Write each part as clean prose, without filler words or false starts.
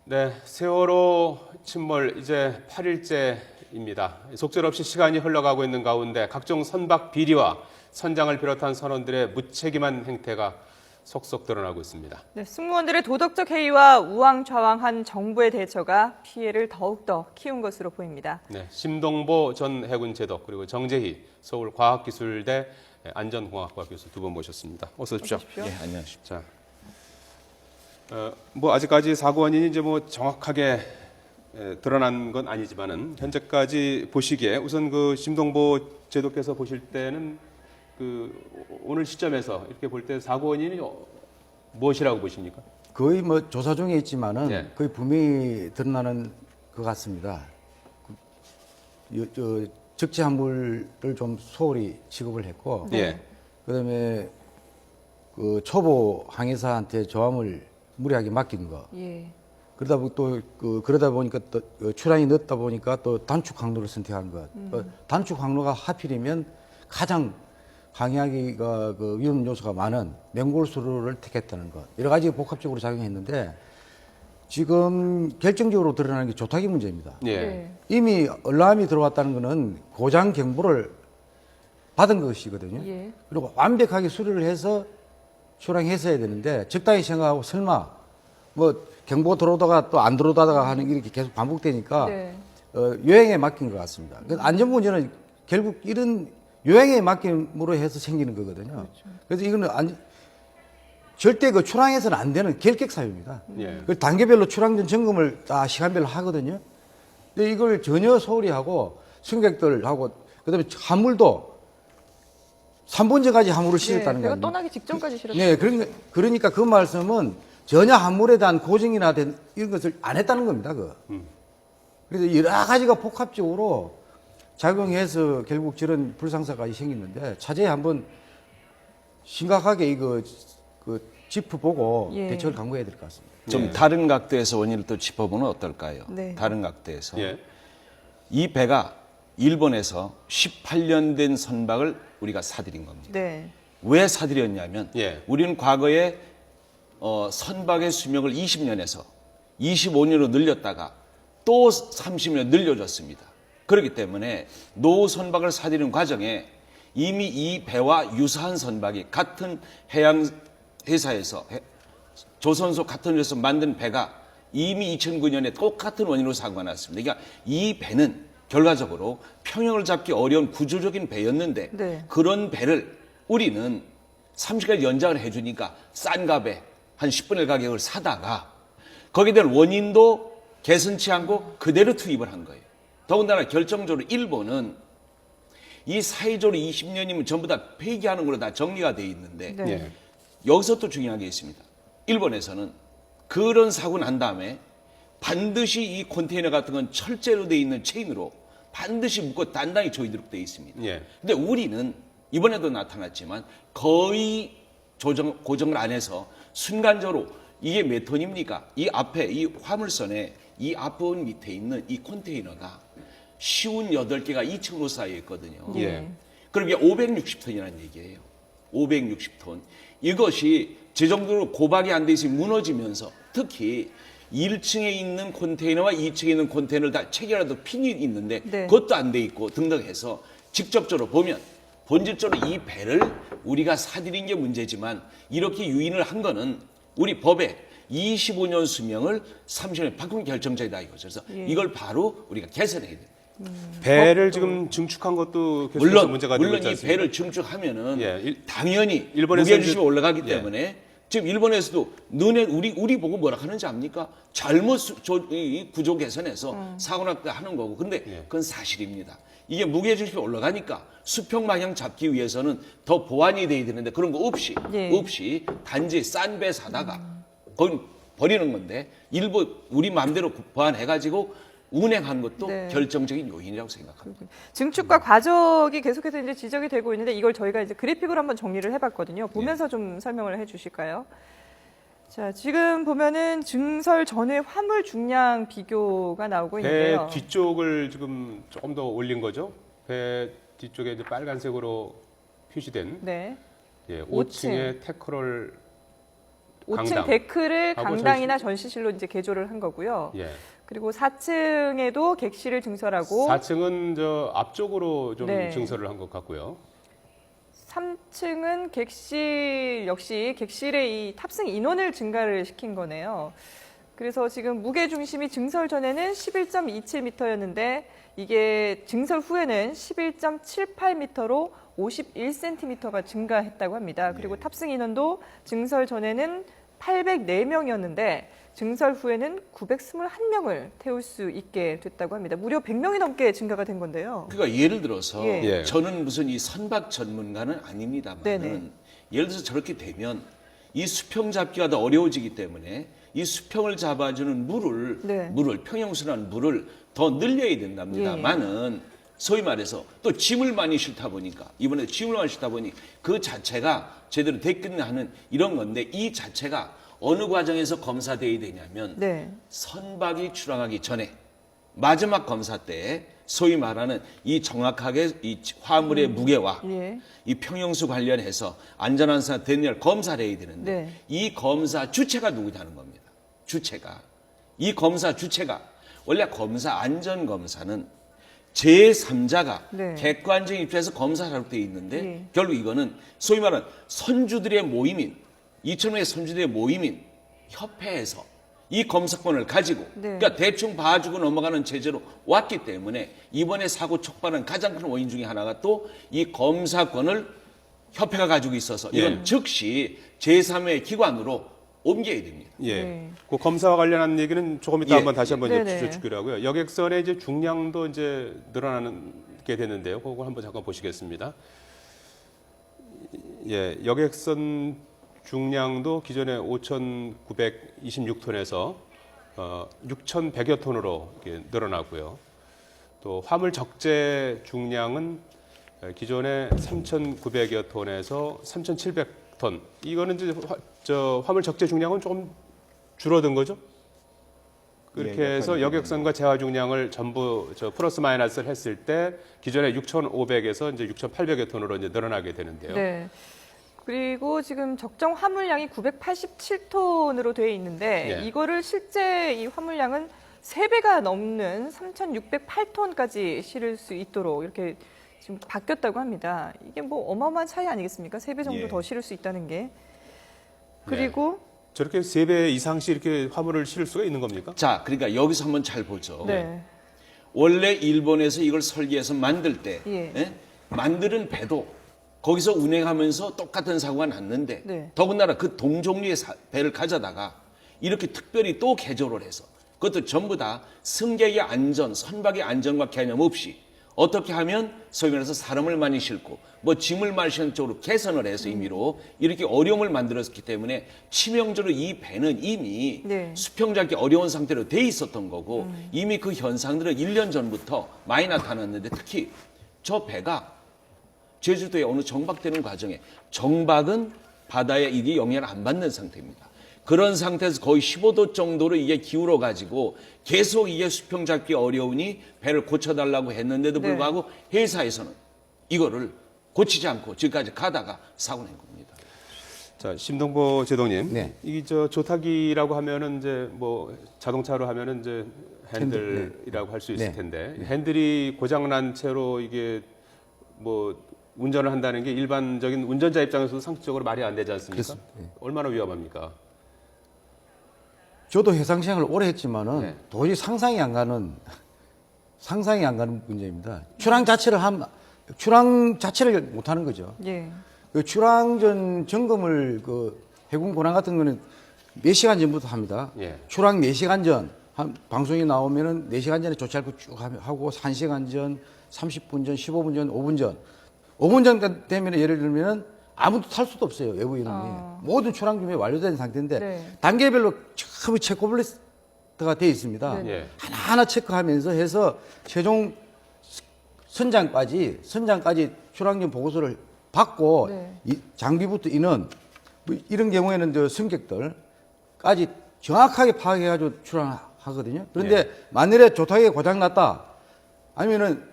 네, 세월호 침몰 이제 8일째입니다. 속절없이 시간이 흘러가고 있는 가운데 각종 선박 비리와 선장을 비롯한 선원들의 무책임한 행태가 속속 드러나고 있습니다. 네, 승무원들의 도덕적 해이와 우왕좌왕한 정부의 대처가 피해를 더욱더 키운 것으로 보입니다. 네, 심동보 전 해군 제독 그리고 정재희 서울과학기술대 안전공학과 교수 두 분 모셨습니다. 어서 오십시오. 네, 자, 안녕하십니까. 아직까지 사고 원인이 이제 정확하게 드러난 건 아니지만은 현재까지 보시기에 우선 그 심동보 제독께서 보실 때는 그 오늘 시점에서 이렇게 볼 때 사고 원인이 무엇이라고 보십니까? 거의 뭐 조사 중에 있지만은 예. 거의 분명히 드러나는 것 같습니다. 적재 화물을 좀 소홀히 취급을 했고, 예. 그다음에 그 초보 항해사한테 조함을 무리하게 맡긴 거. 예. 그러다 보니까 또 출항이 늦다 보니까 또 단축 항로를 선택한 것. 단축 항로가 하필이면 가장 항해하기가 그 위험 요소가 많은 맹골수로를 택했다는 것. 여러 가지 복합적으로 작용했는데 지금 결정적으로 드러나는 게 조타기 문제입니다. 예. 네. 이미 얼람이 들어왔다는 것은 고장 경보를 받은 것이거든요. 예. 그리고 완벽하게 수리를 해서 출항했어야 되는데 적당히 생각하고 설마 뭐 경보 들어오다가 또 안 들어오다가 하는 이렇게 계속 반복되니까 네. 요행에 맡긴 것 같습니다. 그래서 안전 문제는 결국 이런 요행에 맡김으로 해서 생기는 거거든요. 그래서 이거는 절대 그 출항해서는 안 되는 결격 사유입니다. 예. 그 단계별로 출항 전 점검을 다 시간별로 하거든요. 근데 이걸 전혀 소홀히 하고 승객들하고 그다음에 화물도 3분 전까지 화물을 실었다는 배가 거예요. 떠나기 직전까지 실었죠. 네, 그러니까 그 말씀은 전혀 화물에 대한 고증이나 이런 것을 안 했다는 겁니다. 그래서 여러 가지가 복합적으로 작용해서 결국 저런 불상사가 생기는데 차제에 한번 심각하게 이거 짚어보고 예. 대책을 강구해야 될 것 같습니다. 네. 다른 각도에서 원인을 또 짚어보면 어떨까요? 네. 다른 각도에서. 예. 이 배가 일본에서 18년 된 선박을 우리가 사들인 겁니다. 네. 왜 사들였냐면 예. 우리는 과거에 선박의 수명을 20년에서 25년으로 늘렸다가 또 30년 늘려줬습니다. 그렇기 때문에 노후 선박을 사들이는 과정에 이미 이 배와 유사한 선박이 같은 해양 회사에서 조선소 같은 회사에서 만든 배가 이미 2009년에 똑같은 원인으로 사고가 났습니다. 그러니까 이 배는 결과적으로 평형을 잡기 어려운 구조적인 배였는데 네. 그런 배를 우리는 30까지 연장을 해주니까 싼 값에 한 10분의 1 가격을 사다가 거기에 대한 원인도 개선치 않고 그대로 투입을 한 거예요. 더군다나 결정적으로 일본은 이 사회적으로 20년이면 전부 다 폐기하는 걸로 다 정리가 돼 있는데 네. 예. 여기서 또 중요한 게 있습니다. 일본에서는 그런 사고 난 다음에 반드시 이 컨테이너 같은 건 철제로 돼 있는 체인으로 반드시 묶어 단단히 조이도록 돼 있습니다. 예. 근데 우리는 이번에도 나타났지만 거의 고정을 안 해서 순간적으로 이게 몇 톤입니까? 이 앞에 이 화물선에 이 앞부분 밑에 있는 이 컨테이너가 쉬운 8개가 2층으로 쌓여 있거든요. 예. 그럼 이게 560톤이라는 얘기예요. 560톤. 이것이 제 정도로 고박이 안 돼 있으면 무너지면서 특히 1층에 있는 컨테이너와 2층에 있는 컨테이너를 다 체결하도 핀이 있는데 네. 그것도 안 돼 있고 등등 해서 직접적으로 보면 본질적으로 이 배를 우리가 사들인 게 문제지만 이렇게 유인을 한 거는 우리 법에 25년 수명을 30년에 바꾼 결정적이다 이거죠. 그래서 예. 이걸 바로 우리가 개선해야 돼요. 배를 지금 증축한 것도 계속해서 문제가 되고 물론 있지 이 않습니까? 배를 증축하면은 예, 당연히 일본에서 무게중심이 이제- 올라가기 예. 때문에 지금 일본에서도 너네 우리 보고 뭐라 하는지 압니까? 잘못 이 구조 개선해서 사고 났다 하는 거고. 근데 예. 그건 사실입니다. 이게 무게중심이 올라가니까 수평 방향 잡기 위해서는 더 보완이 돼야 되는데 그런 거 없이 예. 없이 단지 싼 배 사다가 거기 버리는 건데 일부 우리 마음대로 보완해가지고 운행한 것도 네. 결정적인 요인이라고 생각합니다. 증축과 과적이 계속해서 이제 지적이 되고 있는데 이걸 저희가 이제 그래픽으로 한번 정리를 해봤거든요. 보면서 좀 설명을 해주실까요? 자, 지금 보면은 증설 전후의 화물 중량 비교가 나오고 배 있는데요. 뒤쪽을 지금 조금 더 올린 거죠. 배 뒤쪽에 이제 빨간색으로 표시된 네. 예, 5층. 5층의 태크롤 5층 강당. 데크를 하고 강당이나 전시실로 이제 개조를 한 거고요. 예. 그리고 4층에도 객실을 증설하고 4층은 저 앞쪽으로 좀 네. 증설을 한 것 같고요. 3층은 객실 역시 객실의 이 탑승 인원을 증가를 시킨 거네요. 그래서 지금 무게 중심이 증설 전에는 11.27m였는데 이게 증설 후에는 11.78m로 51cm가 증가했다고 합니다. 그리고 네. 탑승 인원도 증설 전에는 804명이었는데 증설 후에는 921명을 태울 수 있게 됐다고 합니다. 무려 100명이 넘게 증가가 된 건데요. 그러니까 예를 들어서 예. 예. 저는 무슨 이 선박 전문가는 아닙니다만 네네. 예를 들어서 저렇게 되면 이 수평 잡기가 더 어려워지기 때문에 이 수평을 잡아주는 네. 물을 평형수라는 물을 더 늘려야 된답니다만은 소위 말해서 또 짐을 많이 싣다 보니까 이번에 짐을 많이 싣다 보니 그 자체가 제대로 됐겠나 하는 이런 건데 이 자체가 어느 과정에서 검사돼야 되냐면 네. 선박이 출항하기 전에 마지막 검사 때 소위 말하는 이 정확하게 이 화물의 무게와 예. 이 평형수 관련해서 안전한 상태 됐냐를 검사를 해야 되는데 네. 이 검사 주체가 누구냐는 겁니다. 주체가. 이 검사 주체가 원래 검사 안전 검사는 제3자가 네. 객관적인 입장에서 검사를 하도록 되어 있는데 예. 결국 이거는 소위 말하는 선주들의 모임인 2,000명의 선주들의 모임인 협회에서 이 검사권을 가지고 네. 그러니까 대충 봐주고 넘어가는 체제로 왔기 때문에 이번에 사고 촉발은 가장 큰 원인 중에 하나가 또 이 검사권을 협회가 가지고 있어서 이건 예. 즉시 제3의 기관으로 옮겨야 됩니다. 예. 네. 그 검사와 관련한 얘기는 조금 이따 예. 한번 다시 한번 네네. 주시기로 하고요. 여객선의 이제 중량도 이제 늘어나게 되는데요. 그거 한번 잠깐 보시겠습니다. 예, 여객선 중량도 기존에 5,926톤에서 6,100여 톤으로 이렇게 늘어나고요. 또 화물 적재 중량은 기존에 3,900여 톤에서 3,700톤. 이거는 이제 화물 적재 중량은 조금 줄어든 거죠? 그렇게 예, 해서 여객선과 재화 중량을 전부 플러스 마이너스를 했을 때 기존에 6,500에서 이제 6,800여 톤으로 이제 늘어나게 되는데요. 네. 그리고 지금 적정 화물량이 987톤으로 되어 있는데 예. 이거를 실제 이 화물량은 3배가 넘는 3,608톤까지 실을 수 있도록 이렇게 지금 바뀌었다고 합니다. 이게 뭐 어마어마한 차이 아니겠습니까? 3배 정도 예. 더 실을 수 있다는 게. 그리고 저렇게 3배 이상씩 이렇게 화물을 실을 수가 있는 겁니까? 자, 그러니까 여기서 한번 잘 보죠. 네. 원래 일본에서 이걸 설계해서 만들 때 예. 예? 만드는 배도 거기서 운행하면서 똑같은 사고가 났는데 네. 더군다나 그 동종류의 배를 가져다가 이렇게 특별히 또 개조를 해서 그것도 전부 다 승객의 안전, 선박의 안전과 개념 없이 어떻게 하면 소위 말해서 사람을 많이 싣고 뭐 짐을 많이 싣는 쪽으로 개선을 해서 임의로 이렇게 어려움을 만들었기 때문에 치명적으로 이 배는 이미 네. 수평 잡기 어려운 상태로 돼 있었던 거고 이미 그 현상들은 1년 전부터 많이 나타났는데 특히 저 배가 제주도에 어느 정박되는 과정에 정박은 바다에 이게 영향을 안 받는 상태입니다. 그런 상태에서 거의 15도 정도로 이게 기울어 가지고 계속 이게 수평 잡기 어려우니 배를 고쳐달라고 했는데도 네. 불구하고 회사에서는 이거를 고치지 않고 지금까지 가다가 사고 낸 겁니다. 자, 심동보 제동님. 네. 이게 조타기라고 하면은 이제 뭐 자동차로 하면은 이제 핸들이라고 할 수 있을 네. 텐데 핸들이 고장난 채로 이게 뭐 운전을 한다는 게 일반적인 운전자 입장에서도 상식적으로 말이 안 되지 않습니까? 그렇습니다. 네. 얼마나 위험합니까? 저도 해상 생활을 오래 했지만은 네. 도저히 상상이 안 가는 문제입니다. 출항 자체를 못 하는 거죠. 예. 그 출항 전 점검을 그 해군 고랑 같은 거는 몇 시간 전부터 합니다. 예. 출항 4시간 전, 방송이 나오면은 4시간 전에 조치하고 쭉 하고 1시간 전, 30분 전, 15분 전, 5분 전. 5분 전 되면 예를 들면은 아무도 탈 수도 없어요. 외부 인원이. 모든 출항 준비 완료된 상태인데 네. 단계별로 처음에 체크리스트가 되어 있습니다. 네. 예. 하나하나 체크하면서 해서 최종 선장까지 출항전 보고서를 받고 네. 이 장비부터 인원 뭐 이런 경우에는 저 승객들까지 정확하게 파악해가지고 출항하거든요. 그런데 네. 만일에 조타기가 고장 났다 아니면은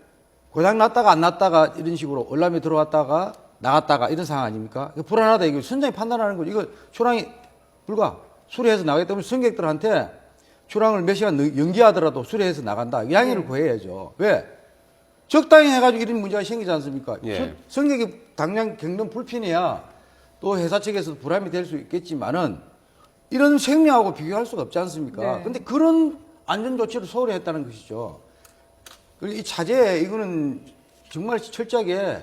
고장 났다가 안 났다가 이런 식으로 얼람에 들어왔다가 나갔다가 이런 상황 아닙니까? 불안하다 이거 선장이 판단하는 거죠. 이거 출항이 불가. 수리해서 나가기 때문에 승객들한테 출항을 몇 시간 연기하더라도 수리해서 나간다. 양해를 구해야죠. 왜? 적당히 해가지고 이런 문제가 생기지 않습니까? 예. 승객이 당장 겪는 불편이야 또 회사 측에서 부담이 될 수 있겠지만은 이런 생명하고 비교할 수가 없지 않습니까? 네. 근데 그런 안전 조치를 소홀히 했다는 것이죠. 그리고 이 차제 이거는 정말 철저하게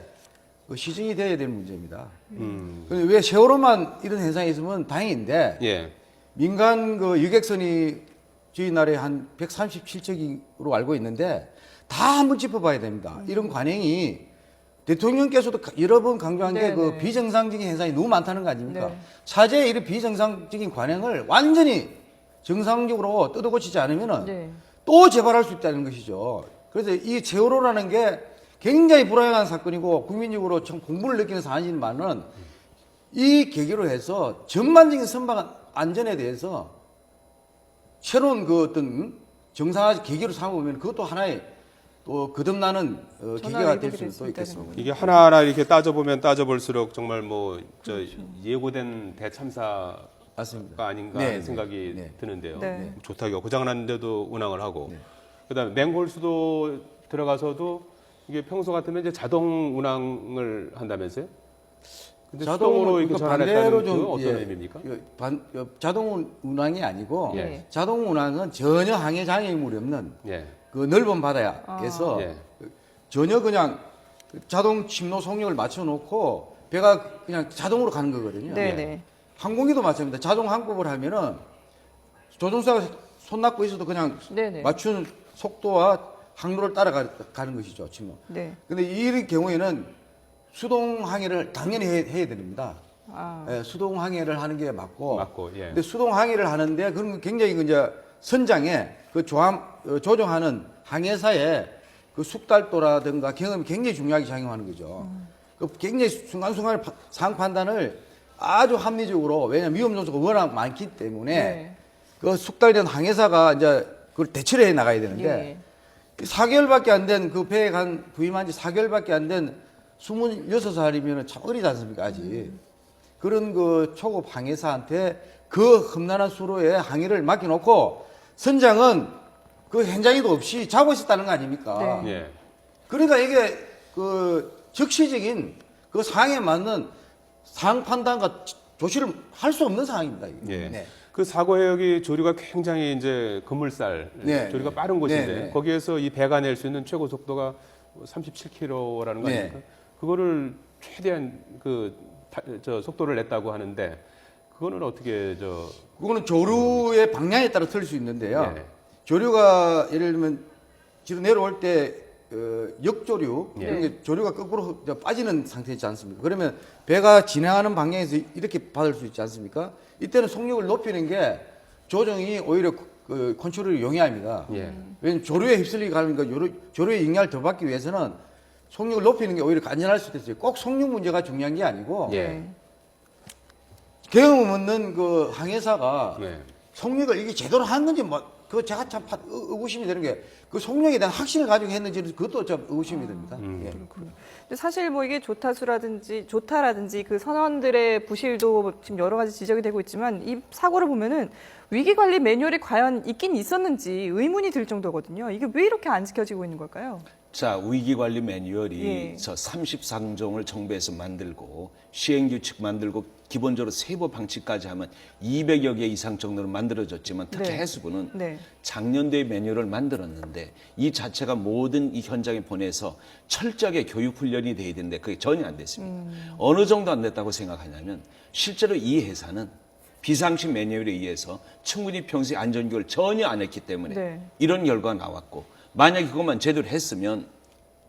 시정이 돼야 되는 문제입니다. 근데 왜 세월호만 이런 현상이 있으면 다행인데 예. 민간 그 여객선이 저희 나라에 한 137척으로 알고 있는데 다 한번 짚어봐야 됩니다. 이런 관행이 대통령께서도 여러 번 강조한 게 그 네네. 비정상적인 현상이 너무 많다는 거 아닙니까? 네. 차제의 이런 비정상적인 관행을 완전히 정상적으로 뜯어고치지 않으면은 네. 또 재발할 수 있다는 것이죠. 그래서 이 세월호라는 게 굉장히 불행한 사건이고 국민적으로 참 공분을 느끼는 사안이지만은 이 계기로 해서 전반적인 선박 안전에 대해서 새로운 그 어떤 정상화 계기로 삼으면 그것도 하나의 또 거듭나는 계기가 될 수도 있겠습니다. 이게 하나하나 이렇게 따져보면 따져볼수록 정말 뭐 저 예고된 대참사가 맞습니다. 아닌가 네, 하는 네, 생각이 네. 드는데요. 네. 조타기가 고장났는데도 운항을 하고, 그다음에 맹골수도 들어가서도 이게 평소 같으면 이제 자동 운항을 한다면서요? 근데 수동으로 이렇게 전환했다는 그 어떤 의미입니까? 자동 운항이 아니고 예. 자동 운항은 전혀 항해 장애물이 없는 예. 그 넓은 바다에서 예. 전혀 그냥 자동 침노 속력을 맞춰놓고 배가 그냥 자동으로 가는 거거든요. 네네. 항공기도 마찬가지입니다. 자동 항법을 하면은 조종사가 손 놔고 있어도 그냥 네네. 맞추는 속도와 항로를 따라가는 것이죠, 침노. 네. 근데 이 경우에는 수동 항해를 당연히 해야 됩니다. 아. 예, 수동 항해를 하는 게 맞고. 예. 근데 수동 항해를 하는데 그런 굉장히 그 이제 선장에 그 조종하는 항해사의 그 숙달도라든가 경험이 굉장히 중요하게 작용하는 거죠. 그 굉장히 순간순간 상황 판단을 아주 합리적으로 왜냐하면 위험 요소가 워낙 많기 때문에 네. 그 숙달된 항해사가 이제 그걸 대처를 해 나가야 되는데 예. 4개월밖에 안 된 그 배에 간 부임한 지 4개월밖에 안 된 26살이면 참 어리지 않습니까, 아직. 그런 그 초급 항해사한테 그 험난한 수로에 항해를 맡겨놓고 선장은 그 현장에도 없이 자고 있었다는 거 아닙니까? 네. 예. 그러니까 이게 그 적시적인 그 상황에 맞는 상황 판단과 조치를 할 수 없는 상황입니다. 이게. 예. 네. 그 사고 해역이 조류가 굉장히 이제 급물살, 네. 조류가 빠른 곳인데 네, 네. 거기에서 이 배가 낼 수 있는 최고 속도가 37km라는 거 네. 아닙니까? 그거를 최대한 저 속도를 냈다고 하는데 그거는 어떻게 그거는 조류의 방향에 따라 틀릴 수 있는데요. 네. 조류가 예를 들면 뒤로 내려올 때 역조류, 예. 그런 게 조류가 거꾸로 빠지는 상태이지 않습니까? 그러면 배가 진행하는 방향에서 이렇게 받을 수 있지 않습니까? 이때는 속력을 높이는 게 조정이 오히려 그 컨트롤을 용이합니다. 예. 왜냐면 조류에 휩쓸리게 가니까 조류의 영향을 더 받기 위해서는 속력을 높이는 게 오히려 안전할 수도 있어요. 꼭 속력 문제가 중요한 게 아니고 예. 경험 없는 그 항해사가 네. 속력을 이게 제대로 한 건지 그 제가 참 의구심이 되는 게 그 속력에 대한 확신을 가지고 했는지 그것도 좀 의구심이 됩니다. 예. 근데 사실 뭐 이게 조타라든지 그 선원들의 부실도 지금 여러 가지 지적이 되고 있지만 이 사고를 보면은 위기 관리 매뉴얼이 과연 있긴 있었는지 의문이 들 정도거든요. 이게 왜 이렇게 안 지켜지고 있는 걸까요? 자, 위기관리 매뉴얼이 예. 저 33종을 정부에서 만들고 시행규칙 만들고 기본적으로 세부 방침까지 하면 200여 개 이상 정도로 만들어졌지만 특히 네. 해수부는 네. 작년도에 매뉴얼을 만들었는데 이 자체가 모든 이 현장에 보내서 철저하게 교육 훈련이 돼야 되는데 그게 전혀 안 됐습니다. 어느 정도 안 됐다고 생각하냐면 실제로 이 회사는 비상식 매뉴얼에 의해서 충분히 평소에 안전교육을 전혀 안 했기 때문에 네. 이런 결과가 나왔고 만약에 그것만 제대로 했으면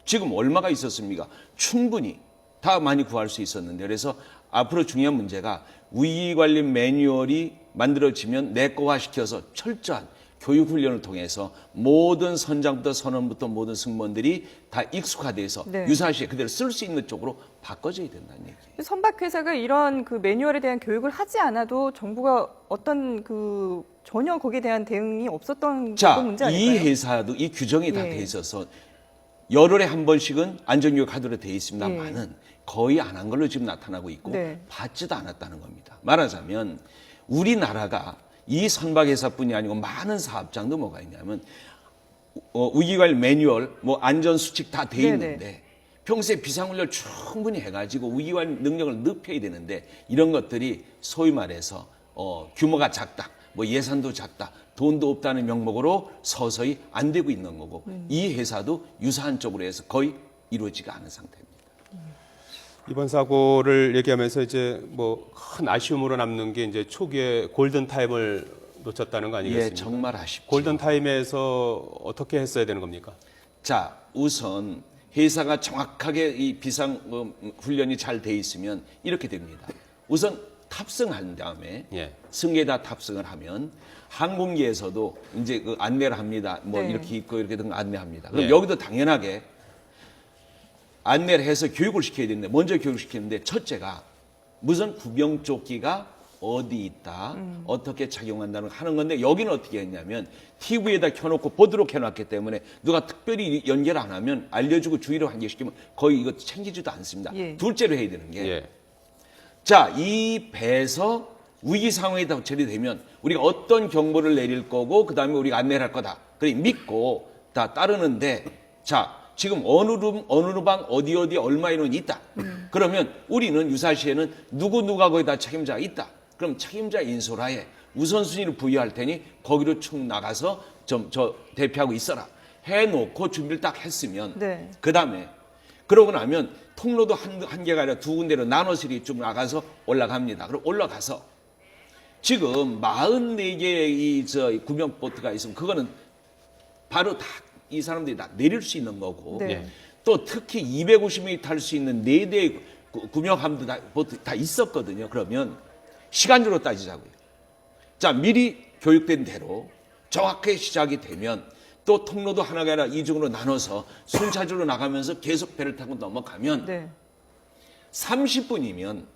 지금 얼마가 있었습니까? 충분히 다 많이 구할 수 있었는데 그래서 앞으로 중요한 문제가 위기관리 매뉴얼이 만들어지면 내꺼화시켜서 철저한 교육훈련을 통해서 모든 선장부터 선원부터 모든 승무원들이 다 익숙화돼서 네. 유사시에 그대로 쓸 수 있는 쪽으로 바꿔져야 된다는 얘기예요. 선박회사가 이런 그 매뉴얼에 대한 교육을 하지 않아도 정부가 어떤 그 전혀 거기에 대한 대응이 없었던 자, 그런 문제 이 아닐까요? 회사도 이 규정이 다 예. 돼 있어서 열흘에 한 번씩은 안전교육 하도록 돼 있습니다만은 거의 안 한 걸로 지금 나타나고 있고 네. 받지도 않았다는 겁니다. 말하자면 우리나라가 이 선박회사뿐이 아니고 많은 사업장도 뭐가 있냐면 위기관리 매뉴얼, 뭐 안전수칙 다 돼 있는데 네네. 평소에 비상훈련을 충분히 해가지고 위기관리 능력을 높여야 되는데 이런 것들이 소위 말해서 규모가 작다, 뭐 예산도 작다, 돈도 없다는 명목으로 서서히 안 되고 있는 거고 이 회사도 유사한 쪽으로 해서 거의 이루어지가 않은 상태입니다. 이번 사고를 얘기하면서 이제 뭐 큰 아쉬움으로 남는 게 이제 초기에 골든 타임을 놓쳤다는 거 아니겠습니까? 예, 정말 아쉽죠. 골든 타임에서 어떻게 했어야 되는 겁니까? 자, 우선 회사가 정확하게 이 비상 훈련이 잘 돼 있으면 이렇게 됩니다. 우선 탑승한 다음에 예. 승객다 탑승을 하면 항공기에서도 이제 그 안내를 합니다. 뭐 네. 이렇게 있고 이렇게 등 안내합니다. 그럼 예. 여기도 당연하게 안내를 해서 교육을 시켜야 되는데 먼저 교육을 시키는데 첫째가 무슨 구명조끼가 어디 있다, 어떻게 착용한다는 거 하는 건데 여기는 어떻게 했냐면 TV에다 켜놓고 보도록 해놨기 때문에 누가 특별히 연결 안 하면 알려주고 주의를 환기시키면 거의 이거 챙기지도 않습니다. 예. 둘째로 해야 되는 게 예. 자, 이 배에서 위기 상황이 처리 되면 우리가 어떤 경보를 내릴 거고 그다음에 우리가 안내를 할 거다. 그래 믿고 다 따르는데 자, 지금 어느 방 어디 얼마 인원이 있다. 그러면 우리는 유사시에는 누구가 거기다 책임자가 있다. 그럼 책임자 인솔하에 우선순위를 부여할 테니 거기로 쭉 나가서 저 대피하고 있어라. 해놓고 준비를 딱 했으면 네. 그다음에 그러고 나면 통로도 한 개가 아니라 두 군데로 나눠서 이렇게 쭉 나가서 올라갑니다. 그럼 올라가서 지금 44개의 이 구명보트가 있으면 그거는 바로 다 이 사람들이 다 내릴 수 있는 거고 네. 또 특히 250명이 탈 수 있는 4대의 구명함도 보트 다 있었거든요. 그러면 시간적으로 따지자고요. 자, 미리 교육된 대로 정확하게 시작이 되면 또 통로도 하나가 아니라 이중으로 나눠서 순차적으로 나가면서 계속 배를 타고 넘어가면 네. 30분이면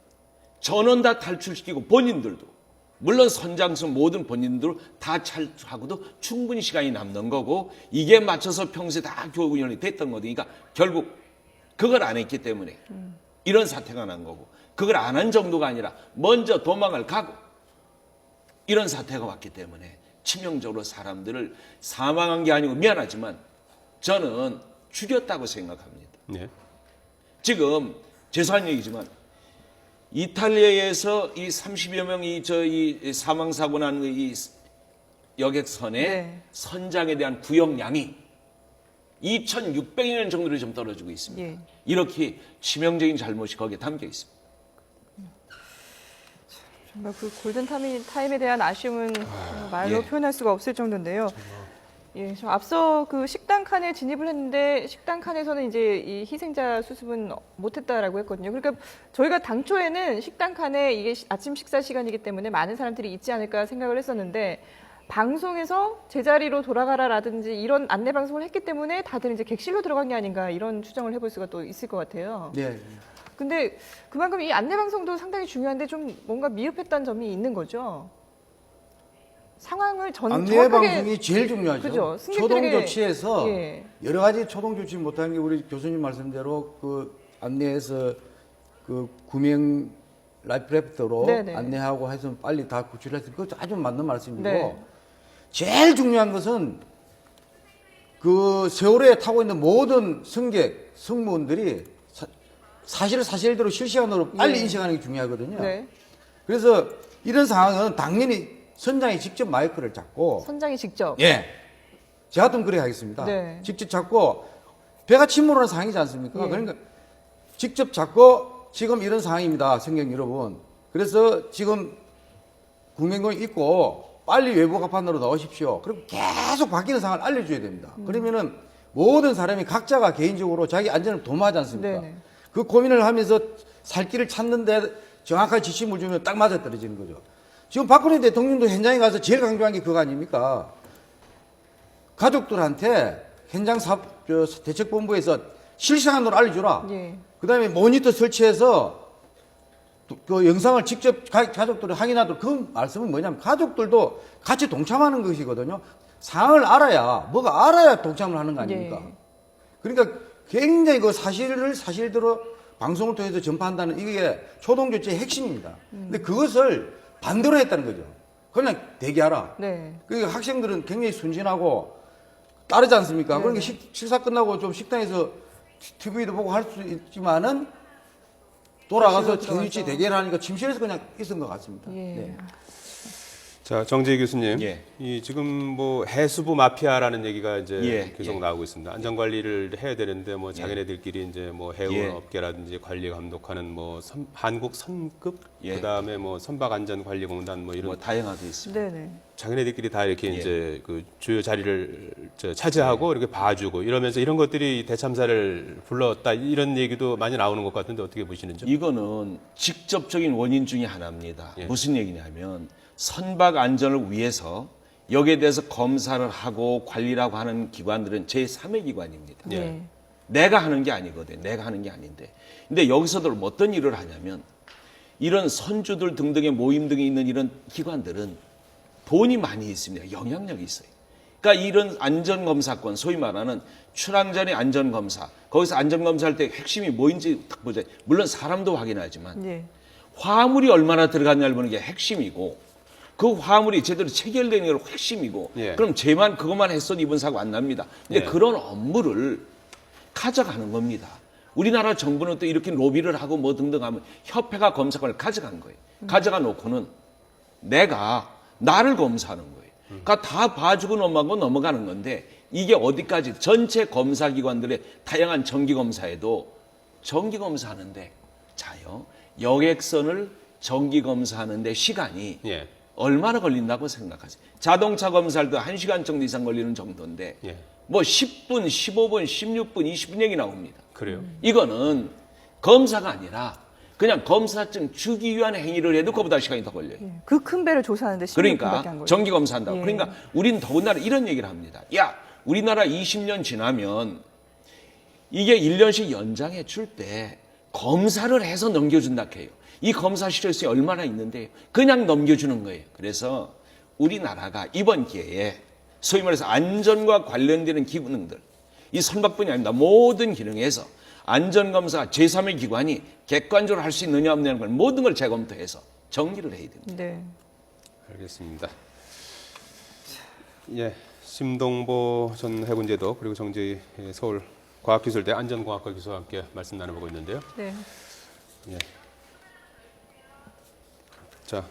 전원 다 탈출시키고 본인들도 물론 선장선 모든 본인들 다 탈출하고도 충분히 시간이 남는 거고 이게 맞춰서 평소에 다 교육훈련이 됐던 거니까 결국 그걸 안 했기 때문에 이런 사태가 난 거고 그걸 안 한 정도가 아니라 먼저 도망을 가고 이런 사태가 왔기 때문에 치명적으로 사람들을 사망한 게 아니고 미안하지만 저는 죽였다고 생각합니다. 네. 지금 죄송한 얘기지만 이탈리아에서 이 30여 명이 이 사망 사고 난 이 여객선의 네. 선장에 대한 구역량이 2,600여 년 정도로 좀 떨어지고 있습니다. 예. 이렇게 치명적인 잘못이 거기에 담겨 있습니다. 정말 그 골든 타임에 대한 아쉬움은 말로 예. 표현할 수가 없을 정도인데요. 예, 저 앞서 그 식당 칸에 진입을 했는데 식당 칸에서는 이제 이 희생자 수습은 못했다라고 했거든요. 그러니까 저희가 당초에는 식당 칸에 이게 아침 식사 시간이기 때문에 많은 사람들이 있지 않을까 생각을 했었는데 방송에서 제자리로 돌아가라라든지 이런 안내 방송을 했기 때문에 다들 이제 객실로 들어간 게 아닌가 이런 추정을 해볼 수가 또 있을 것 같아요. 네. 근데 그만큼 이 안내 방송도 상당히 중요한데 좀 뭔가 미흡했다는 점이 있는 거죠. 상황을 안내 정확하게 방송이 제일 중요하죠. 그죠. 초동 승객들에게- 조치에서 예. 여러 가지 초동 조치 못하는 게 우리 교수님 말씀대로 그 안내에서 그 구명 라이프래프트로 네네. 안내하고 해서 빨리 다 구출해서 그것도 아주 맞는 말씀이고 네. 제일 중요한 것은 그 세월호에 타고 있는 모든 승객, 승무원들이 사실대로 실시간으로 빨리 예. 인식하는 게 중요하거든요. 네. 그래서 이런 상황은 당연히 선장이 직접 마이크를 잡고 선장이 직접. 예. 저 같으면 그래 하겠습니다. 네. 직접 잡고 배가 침몰하는 상황이지 않습니까? 예. 그러니까 직접 잡고 지금 이런 상황입니다. 승객 여러분. 그래서 지금 구명공이 있고 빨리 외부 갑판으로 나오십시오. 그리고 계속 바뀌는 상황을 알려줘야 됩니다. 그러면은 모든 사람이 각자가 개인적으로 자기 안전을 도모하지 않습니까? 네네. 그 고민을 하면서 살 길을 찾는데 정확한 지침을 주면 딱 맞아 떨어지는 거죠. 지금 박근혜 대통령도 현장에 가서 제일 강조한 게 그거 아닙니까? 가족들한테 현장 대책본부에서 실시간으로 알려주라. 예. 그 다음에 모니터 설치해서 그 영상을 직접 가족들이 확인하도록 그 말씀은 뭐냐면 가족들도 같이 동참하는 것이거든요. 상황을 알아야, 뭐가 알아야 동참을 하는 거 아닙니까? 예. 그러니까 굉장히 그 사실을 사실대로 방송을 통해서 전파한다는 이게 초동조치의 핵심입니다. 근데 그것을 반대로 했다는 거죠. 그냥 대기하라. 네. 그러니까 학생들은 굉장히 순진하고 따르지 않습니까? 네. 그러니까 식사 끝나고 좀 식당에서 TV도 보고 할 수 있지만은 돌아가서 교실로 정일치 들어가서. 대기를 하니까 침실에서 그냥 있은 것 같습니다. 예. 네. 자, 정재희 교수님. 예. 이 지금 뭐 해수부 마피아라는 얘기가 이제 예, 계속 예. 나오고 있습니다. 안전 관리를 해야 되는데 뭐 자기네들끼리 이제 뭐 해운 예. 업계라든지 관리 감독하는 뭐 한국 선급 예. 그다음에 뭐 선박 안전 관리 공단 뭐 이런 뭐 다양하게 있습니다. 네네. 자기네들끼리 다 이렇게 예. 이제 그 주요 자리를 차지하고 이렇게 봐주고 이러면서 이런 것들이 대참사를 불렀다 이런 얘기도 많이 나오는 것 같은데 어떻게 보시는지? 이거는 직접적인 원인 중에 하나입니다. 예. 무슨 얘기냐면 선박 안전을 위해서 여기에 대해서 검사를 하고 관리라고 하는 기관들은 제3의 기관입니다. 예. 네. 내가 하는 게 아니거든. 내가 하는 게 아닌데. 근데 여기서도 어떤 일을 하냐면 이런 선주들 등등의 모임 등에 있는 이런 기관들은 돈이 많이 있습니다. 영향력이 있어요. 그러니까 이런 안전검사권, 소위 말하는 출항전의 안전검사, 거기서 안전검사할 때 핵심이 뭐인지 딱 보자. 물론 사람도 확인하지만 예. 화물이 얼마나 들어갔냐를 보는 게 핵심이고 그 화물이 제대로 체결되는 게 핵심이고 예. 그럼 쟤만 그것만 했어도 이번 사고 안 납니다. 근데 예. 그런 업무를 가져가는 겁니다. 우리나라 정부는 또 이렇게 로비를 하고 뭐 등등 하면 협회가 검사관을 가져간 거예요. 가져가 놓고는 내가 나를 검사하는 거예요. 그러니까 다 봐주고 넘어가는 건데 이게 어디까지 전체 검사기관들의 다양한 정기검사에도 정기검사하는데 자요 여객선을 정기검사하는데 시간이 예. 얼마나 걸린다고 생각하세요? 자동차 검사할 때 1시간 정도 이상 걸리는 정도인데 예. 뭐 10분, 15분, 16분, 20분 얘기 나옵니다. 그래요. 이거는 검사가 아니라 그냥 검사증 주기 위한 행위를 해도 그보다 시간이 더 걸려요. 그 큰 배를 조사하는데 16분밖에 안 그러니까 걸려요. 정기 검사한다고. 예. 그러니까 우리는 더군다나 이런 얘기를 합니다. 야, 우리나라 20년 지나면 이게 1년씩 연장해 줄 때 검사를 해서 넘겨준다 해요. 이 검사 시설이 얼마나 있는데 그냥 넘겨주는 거예요. 그래서 우리나라가 이번 기회에 소위 말해서 안전과 관련되는 기능들, 이 선박뿐이 아닙니다. 모든 기능에서 안전검사 제3의 기관이 객관적으로 할 수 있느냐 없느냐는 걸 모든 걸 재검토해서 정리를 해야 됩니다. 네. 알겠습니다. 예, 심동보 전 해군제독 그리고 정재희 서울 과학기술대 안전공학과 교수와 함께 말씀 나눠보고 있는데요. 네. 예. 자,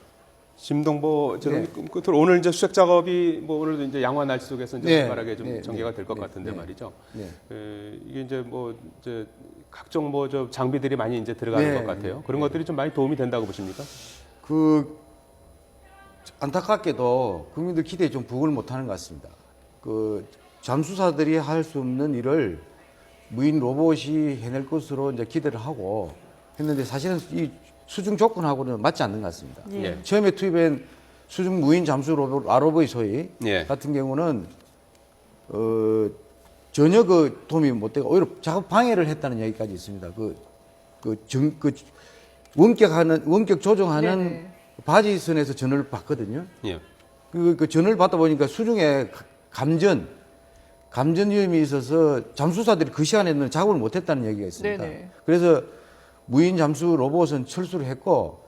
심동보 제독 끝으로 오늘 이제 수색 작업이 뭐 오늘도 이제 양화 날씨 속에서 이제 네. 활발하게 좀 네. 전개가 될 것 네. 같은데 네. 말이죠. 네. 이게 이제 뭐 이제 각종 뭐 저 장비들이 많이 이제 들어가는 네. 것 같아요. 그런 것들이 좀 많이 도움이 된다고 보십니까? 그 안타깝게도 국민들 기대에 좀 부응을 못하는 것 같습니다. 그 잠수사들이 할 수 없는 일을 무인 로봇이 해낼 것으로 이제 기대를 하고 했는데 사실은 이 수중 조건하고는 맞지 않는 것 같습니다. 예. 처음에 투입한 수중 무인 잠수 로봇 ROV 소위 예. 같은 경우는 전혀 그 도움이 못 되고 오히려 작업 방해를 했다는 얘기까지 있습니다. 원격 조정하는 네네. 바지선에서 전원을 받거든요. 예. 그 전원을 받다 보니까 수중에 감전 위험이 있어서 잠수사들이 그 시간에는 작업을 못했다는 얘기가 있습니다. 네네. 그래서 무인 잠수 로봇은 철수를 했고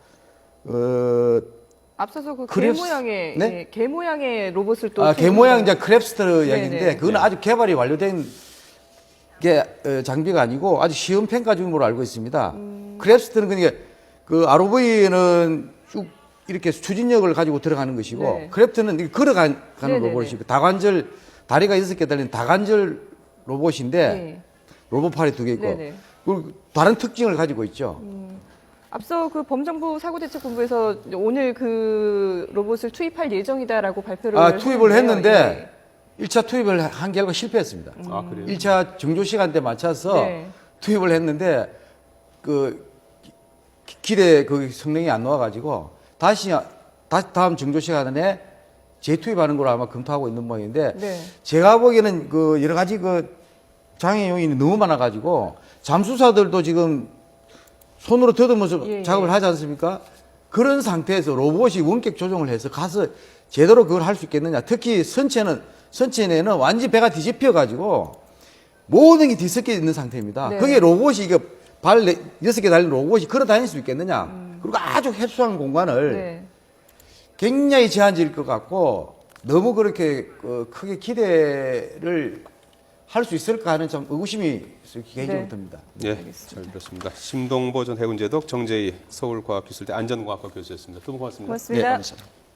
앞서서 그 개 크랩스- 모양의 네? 예, 개 모양의 로봇을 또 개 모양 이제 크랩스터 네네. 이야기인데 그거는 아직 개발이 완료된 게 장비가 아니고 아직 시험 평가 중으로 알고 있습니다. 크랩스터는 그러니까 그 ROV는 쭉 이렇게 추진력을 가지고 들어가는 것이고 네. 크랩스터는 이렇게 걸어가는 네네네. 로봇이고 다관절 다리가 6개 달린 다관절 로봇인데 네. 로봇팔이 2개 있고 네네. 그리고 다른 특징을 가지고 있죠. 앞서 그 범정부 사고대책본부에서 오늘 그 로봇을 투입할 예정이다라고 발표를 투입을 했는데요. 했는데 1차 투입을 한 결과 실패했습니다. 아, 그래요? 1차 정조 시간대 맞춰서 네. 투입을 했는데 그 기대 그 성능이 안 나와가지고 다시 다음 정조 시간에 재투입하는 걸로 아마 검토하고 있는 모양인데 네. 제가 보기에는 그 여러 가지 그 장애 요인이 너무 많아가지고 잠수사들도 지금 손으로 더듬어서 예, 작업을 예. 하지 않습니까? 그런 상태에서 로봇이 원격 조정을 해서 가서 제대로 그걸 할 수 있겠느냐. 특히 선체내는 완전히 배가 뒤집혀가지고 모든 게 뒤섞여 있는 상태입니다. 네. 그게 로봇이 이거 발 6개 달린 로봇이 걸어 다닐 수 있겠느냐. 그리고 아주 협소한 공간을 네. 굉장히 제한적일 것 같고 너무 그렇게 크게 기대를 할 수 있을까 하는 좀 의구심이 개인적으로 네. 듭니다. 네, 잘 들었습니다. 심동보 전 해군제독 정재희 서울과학기술대 안전공학과 교수였습니다. 두 분 고맙습니다. 고맙습니다. 네, 감사합니다.